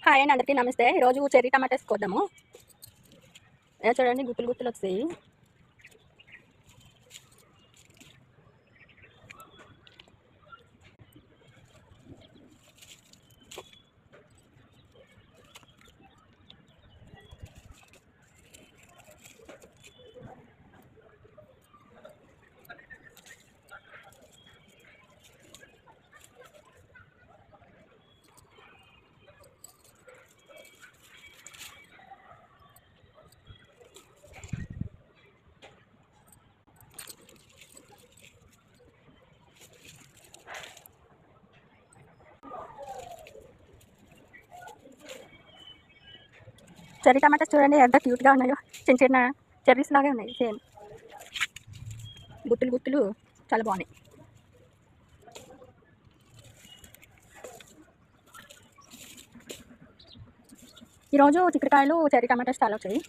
Hi అండి, అందరికీ నమస్తే. ఈరోజు చెర్రీ టమాటాస్ కోద్దాము. చూడండి, గుత్తులు గుత్తులు వస్తాయి. చెర్రీ టమాటాస్ చూడండి ఎంత క్యూట్గా ఉన్నాయో. చిన్న చిన్న చెర్రీస్ లాగే ఉన్నాయి. సేమ్ గుత్తులు గుత్తులు చాలా బాగున్నాయి. ఈరోజు చిక్కుడుకాయలు చెర్రీ టమాటాస్ చాలా వచ్చాయి.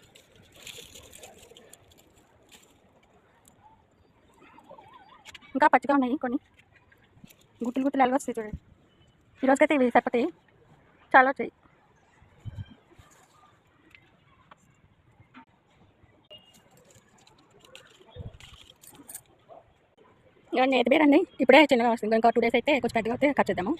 ఇంకా పచ్చిగా ఉన్నాయి కొన్ని. గుత్తులు గుత్తులు ఎలాగో వస్తాయి చూడండి. ఈరోజుకైతే ఇవి సరిపోతాయి, చాలా వచ్చాయి. ఇవన్నీ నేతి బీరండి, ఇప్పుడే చిన్నగా వస్తుంది. ఇంకా 2 days అయితే కొంచెం పెద్దగా అయితే కట్ చేద్దాము.